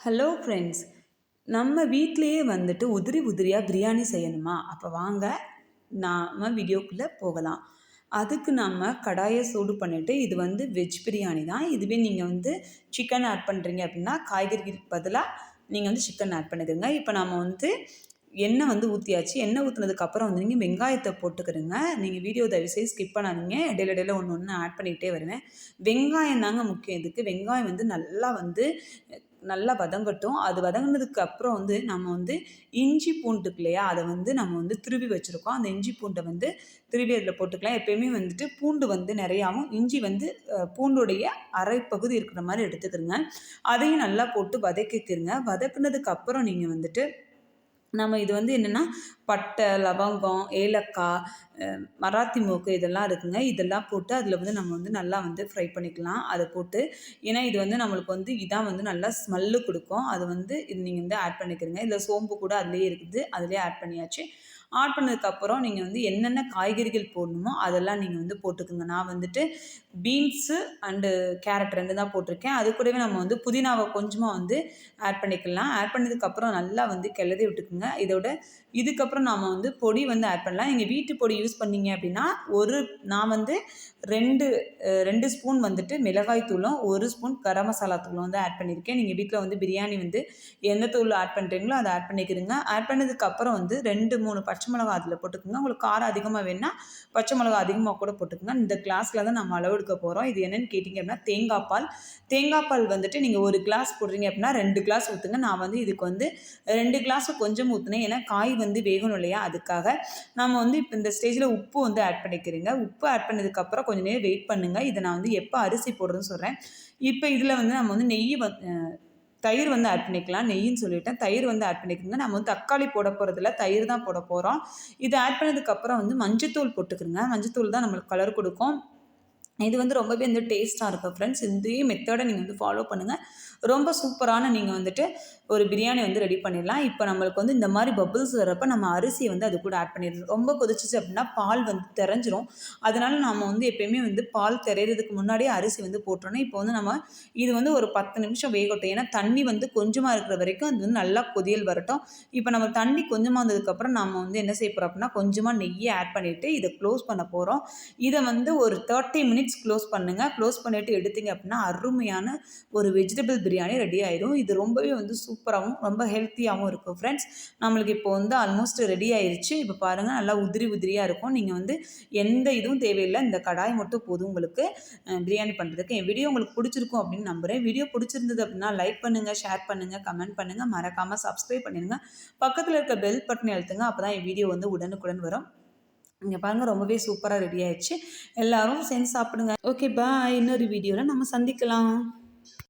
Hello friends, நம்ம வீட்டிலையே வந்துட்டு உதிரி உதிரியாக பிரியாணி செய்யணுமா? அப்போ வாங்க நாம் வீடியோக்குள்ளே போகலாம். அதுக்கு நம்ம கடாயை சூடு பண்ணிவிட்டு, இது வந்து வெஜ் பிரியாணி தான். இதுவே நீங்கள் வந்து சிக்கன் ஆட் பண்ணுறீங்க அப்படின்னா, காய்கறிக்கு பதிலாக நீங்கள் வந்து சிக்கன் ஆட் பண்ணிக்கோங்க. இப்போ நம்ம வந்து எண்ணெய் வந்து ஊற்றியாச்சு. எண்ணெய் ஊற்றுனதுக்கப்புறம் வந்து நீங்கள் வெங்காயத்தை போட்டுக்கிறங்க. நீங்கள் வீடியோ தயவுசெய்து ஸ்கிப் பண்ணாதீங்க. இடையில இடையில ஒன்று ஒன்று ஆட் பண்ணிக்கிட்டே வருவேன். வெங்காயம் தாங்க முக்கியம் இதுக்கு. வெங்காயம் வந்து நல்லா வதங்கட்டும். அது வதங்கினதுக்கு அப்புறம் வந்து நம்ம வந்து இஞ்சி பூண்டு இருக்கு இல்லையா, அதை வந்து நம்ம வந்து திருவி வச்சுருக்கோம். அந்த இஞ்சி பூண்டை வந்து திருவி அதில் போட்டுக்கலாம். எப்பயுமே வந்துட்டு பூண்டு வந்து நிறையாவும், இஞ்சி வந்து பூண்டுடைய அரை பகுதி இருக்கிற மாதிரி எடுத்துக்கிறங்க. அதையும் நல்லா போட்டு வதக்கிக்கிறங்க. வதக்குனதுக்கு அப்புறம் நீங்கள் வந்துட்டு நம்ம இது வந்து என்னென்னா பட்டை, லவங்கம், ஏலக்காய், மராத்தி மோக்கு இதெல்லாம் இருக்குங்க. இதெல்லாம் போட்டு அதில் வந்து நம்ம வந்து நல்லா வந்து ஃப்ரை பண்ணிக்கலாம். அதை போட்டு ஏன்னா இது வந்து நம்மளுக்கு வந்து இதான் வந்து நல்லா ஸ்மெல்லு கொடுக்கும். அது வந்து இது நீங்கள் வந்து ஆட் பண்ணிக்கிறங்க. இதில் சோம்பு கூட அதிலேயே இருக்குது, அதிலே ஆட் பண்ணியாச்சு. ஆட் பண்ணதுக்கப்புறம் நீங்கள் வந்து என்னென்ன காய்கறிகள் போடணுமோ அதெல்லாம் நீங்கள் வந்து போட்டுக்குங்க. நான் வந்துட்டு பீன்ஸு அண்டு கேரட் 2 தான் போட்டிருக்கேன். அது கூடவே நம்ம வந்து புதினாவை கொஞ்சமாக வந்து ஆட் பண்ணிக்கலாம். ஆட் பண்ணதுக்கப்புறம் நல்லா வந்து கிளறி விட்டுக்குங்க. இதுக்கப்புறம் நாம் வந்து பொடி வந்து ஆட் பண்ணலாம். நீங்கள் வீட்டு பொடி யூஸ் பண்ணீங்க அப்படின்னா நான் வந்து 2 ஸ்பூன் வந்துட்டு மிளகாய் தூளும் 1 ஸ்பூன் கரம் மசாலா தூளும் வந்து ஆட் பண்ணியிருக்கேன். நீங்கள் வீட்டில் வந்து பிரியாணி வந்து எந்த தூள் ஆட் பண்ணுறீங்களோ அதை ஆட் பண்ணிக்கிறீங்க. ஆட் பண்ணதுக்கப்புறம் வந்து 2-3 பச்சை மிளகா அதில் போட்டுக்கோங்க. உங்களுக்கு காரம் அதிகமாக வேணுன்னா பச்சை மிளகா அதிகமாக கூட போட்டுக்கோங்க. இந்த கிளாஸில் தான் நம்ம அளவு எடுக்க போகிறோம். இது என்னென்னு கேட்டிங்க அப்படின்னா தேங்காய் பால் வந்துட்டு நீங்கள் 1 கிளாஸ் போடுறீங்க அப்படின்னா 2 கிளாஸ் ஊற்றுங்க. நான் வந்து இதுக்கு வந்து 2 கிளாஸு கொஞ்சம் ஊற்றுனேன். ஏன்னா காய் வந்து வேகணும் இல்லையா, அதுக்காக. நம்ம வந்து இப்போ இந்த ஸ்டேஜில் உப்பு வந்து ஆட் பண்ணிக்கிறீங்க. உப்பு ஆட் பண்ணதுக்கப்புறம் கொஞ்சம் நேரம் வெயிட் பண்ணுங்கள். இதை நான் வந்து எப்போ அரிசி போடுறதுன்னு சொல்கிறேன். இப்போ இதில் வந்து நம்ம வந்து தயிர் வந்து ஆட் பண்ணிக்கலாம். நெய்ன்னு சொல்லிவிட்டேன், தயிர் வந்து ஆட் பண்ணிக்கோங்க. நம்ம வந்து தக்காளி போட போகிறதில்ல, தயிர் தான் போட போகிறோம். இதை ஆட் பண்ணதுக்கப்புறம் வந்து மஞ்சத்தூள் போட்டுக்கிறோங்க. மஞ்சத்தூள் தான் நம்மளுக்கு கலர் கொடுக்கும். இது வந்து ரொம்பவே வந்து டேஸ்ட்டாக இருக்கும் ஃப்ரெண்ட்ஸ். இதே மெத்தடை நீங்கள் வந்து ஃபாலோ பண்ணுங்கள். ரொம்ப சூப்பரான நீங்கள் வந்துட்டு ஒரு பிரியாணி வந்து ரெடி பண்ணிடலாம். இப்போ நம்மளுக்கு வந்து இந்த மாதிரி பபிள்ஸ் வரப்போ நம்ம அரிசியை வந்து அது கூட ஆட் பண்ணிடணும். ரொம்ப கொதிச்சிச்சு அப்படின்னா பால் வந்து திரஞ்சிரும். அதனால நம்ம வந்து எப்பயுமே வந்து பால் திரையிறதுக்கு முன்னாடியே அரிசி வந்து போட்டுறணும். இப்போ வந்து இது வந்து ஒரு 10 நிமிஷம் வேகட்டும். ஏன்னா தண்ணி வந்து கொஞ்சமாக இருக்கிற வரைக்கும் அது வந்து நல்லா கொதியல் வரட்டும். இப்போ நம்ம தண்ணி கொஞ்சமாக வந்ததுக்கப்புறம் நம்ம வந்து என்ன செய்ய போகிறோம் அப்படின்னா கொஞ்சமாக நெய்யை ஆட் பண்ணிவிட்டு இதை க்ளோஸ் பண்ண போகிறோம். இதை வந்து ஒரு 30 மினிட்ஸ் க்ளோஸ் பண்ணுங்கள். க்ளோஸ் பண்ணிவிட்டு எடுத்தீங்க அப்படின்னா அருமையான ஒரு வெஜிடபிள் பிரியாணி ரெடி ஆயிடும். இது ரொம்பவே வந்து சூப்பராகவும் ரொம்ப ஹெல்த்தியாகவும் இருக்கும் ஃப்ரெண்ட்ஸ். நம்மளுக்கு இப்போ வந்து ஆல்மோஸ்ட் ரெடி ஆயிடுச்சு. இப்போ பாருங்கள், நல்லா உதிரி உதிரியாக இருக்கும். நீங்கள் வந்து எந்த இதுவும் தேவையில்லை, இந்த கடாய் மட்டும் போதும் உங்களுக்கு பிரியாணி பண்ணுறதுக்கு. என் வீடியோ உங்களுக்கு பிடிச்சிருக்கும் அப்படின்னு நம்புகிறேன். வீடியோ பிடிச்சிருந்தது அப்படின்னா லைக் பண்ணுங்கள், ஷேர் பண்ணுங்கள், கமெண்ட் பண்ணுங்கள், மறக்காமல் சப்ஸ்கிரைப் பண்ணிடுங்க. பக்கத்தில் இருக்க பெல் பட்டனை அழுத்துங்க. அப்போ தான் என் வீடியோ வந்து உடனுக்குடன் வரும். இங்கே பாருங்கள், ரொம்பவே சூப்பராக ரெடி ஆயிடுச்சு. எல்லோரும் சேர்ந்து சாப்பிடுங்க. ஓகே, பாய். இன்னொரு வீடியோவில் நம்ம சந்திக்கலாம்.